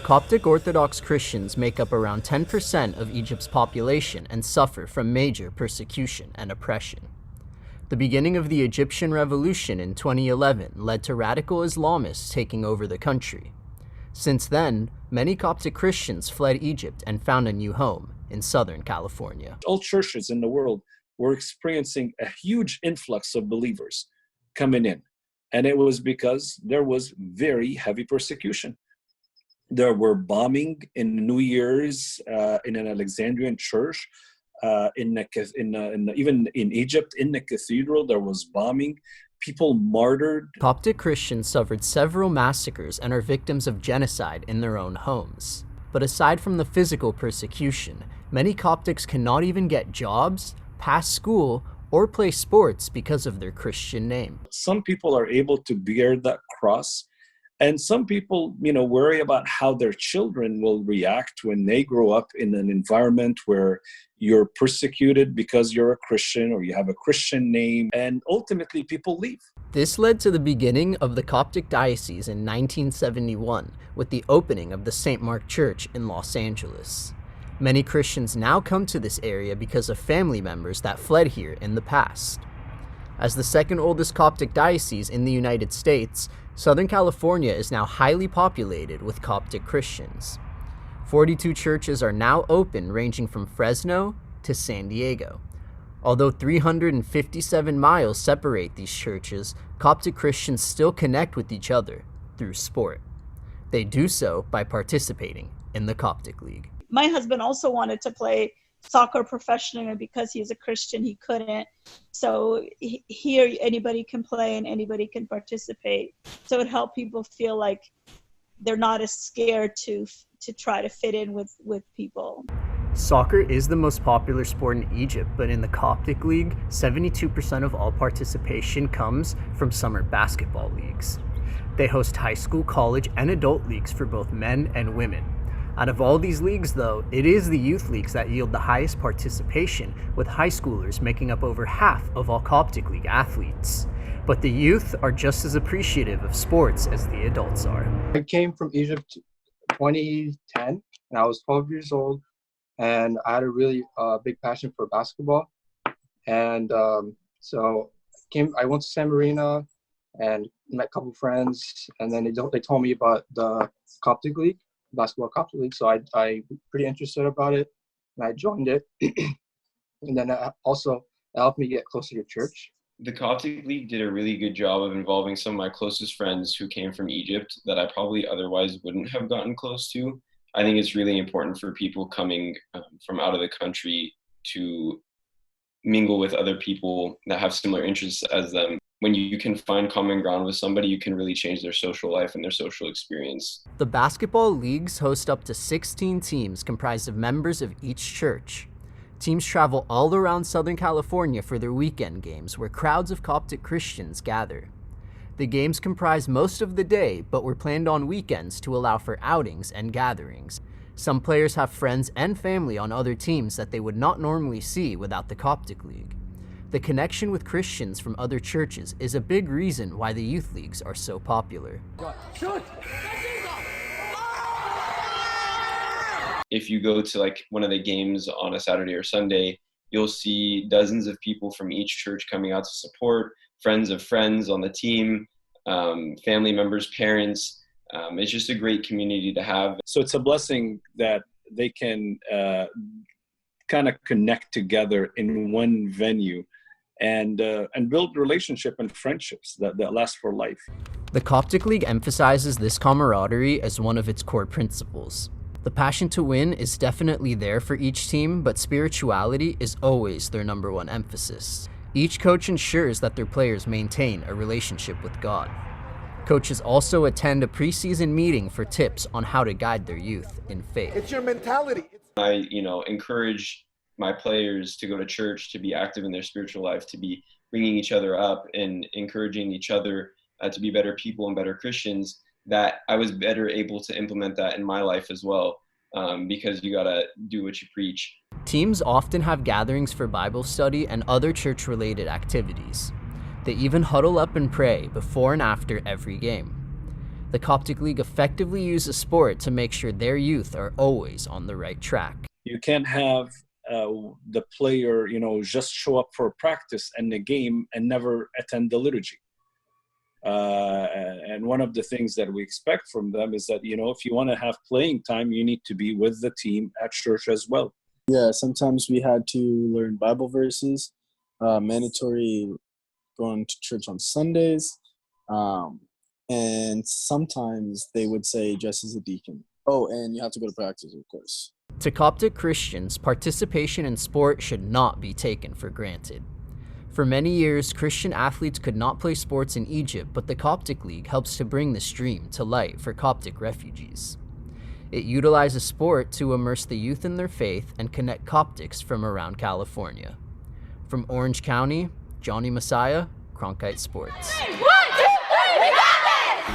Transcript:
Coptic Orthodox Christians make up around 10% of Egypt's population and suffer from major persecution and oppression. The beginning of the Egyptian Revolution in 2011 led to radical Islamists taking over the country. Since then, many Coptic Christians fled Egypt and found a new home in Southern California. All churches in the world were experiencing a huge influx of believers coming in. And it was because there was very heavy persecution. There were bombing in New Year's in an Alexandrian church. Even in Egypt, in the cathedral, there was bombing. People martyred. Coptic Christians suffered several massacres and are victims of genocide in their own homes. But aside from the physical persecution, many Coptics cannot even get jobs, pass school, or play sports because of their Christian name. Some people are able to bear that cross, and some people, worry about how their children will react when they grow up in an environment where you're persecuted because you're a Christian or you have a Christian name, and ultimately people leave. This led to the beginning of the Coptic Diocese in 1971 with the opening of the St. Mark Church in Los Angeles. Many Christians now come to this area because of family members that fled here in the past. As the second oldest Coptic diocese in the United States, Southern California is now highly populated with Coptic Christians. 42 churches are now open, ranging from Fresno to San Diego. Although 357 miles separate these churches, Coptic Christians still connect with each other through sport. They do so by participating in the Coptic League. My husband also wanted to play soccer professionally, and because he's a Christian, he couldn't. So here anybody can play and anybody can participate. So it helped people feel like they're not as scared to try to fit in with people. Soccer is the most popular sport in Egypt, but in the Coptic League, 72% of all participation comes from summer basketball leagues. They host high school, college, and adult leagues for both men and women. Out of all these leagues, though, it is the youth leagues that yield the highest participation, with high schoolers making up over half of all Coptic League athletes. But the youth are just as appreciative of sports as the adults are. I came from Egypt 2010, and I was 12 years old, and I had a really big passion for basketball. And so I went to San Marino and met a couple friends, and then they told me about the Coptic League. Basketball Coptic League, so I pretty interested about it, and I joined it. And then also it helped me get closer to church. The Coptic League did a really good job of involving some of my closest friends who came from Egypt that I probably otherwise wouldn't have gotten close to. I think it's really important for people coming from out of the country to mingle with other people that have similar interests as them. When you can find common ground with somebody, you can really change their social life and their social experience. The basketball leagues host up to 16 teams comprised of members of each church. Teams travel all around Southern California for their weekend games, where crowds of Coptic Christians gather. The games comprise most of the day, but were planned on weekends to allow for outings and gatherings. Some players have friends and family on other teams that they would not normally see without the Coptic League. The connection with Christians from other churches is a big reason why the youth leagues are so popular. If you go to one of the games on a Saturday or Sunday, you'll see dozens of people from each church coming out to support, friends of friends on the team, family members, parents. It's just a great community to have. So it's a blessing that they can kind of connect together in one venue and build relationship and friendships that last for life. The Coptic League emphasizes this camaraderie as one of its core principles. The passion to win is definitely there for each team, but spirituality is always their number one emphasis. Each coach ensures that their players maintain a relationship with God. Coaches also attend a preseason meeting for tips on how to guide their youth in faith. It's your mentality. I, encourage my players to go to church, to be active in their spiritual life, to be bringing each other up and encouraging each other to be better people and better Christians, that I was better able to implement that in my life as well, because you gotta do what you preach. Teams often have gatherings for Bible study and other church-related activities. They even huddle up and pray before and after every game. The Coptic League effectively uses sport to make sure their youth are always on the right track. You can't have the player, just show up for practice and the game and never attend the liturgy. And one of the things that we expect from them is that, if you want to have playing time, you need to be with the team at church as well. Yeah, sometimes we had to learn Bible verses, mandatory going to church on Sundays, and sometimes they would say dress as a deacon. Oh, and you have to go to practice, of course. To Coptic Christians, participation in sport should not be taken for granted. For many years, Christian athletes could not play sports in Egypt, but the Coptic League helps to bring this dream to light for Coptic refugees. It utilizes sport to immerse the youth in their faith and connect Coptics from around California. From Orange County, Johnny Messiah, Cronkite Sports.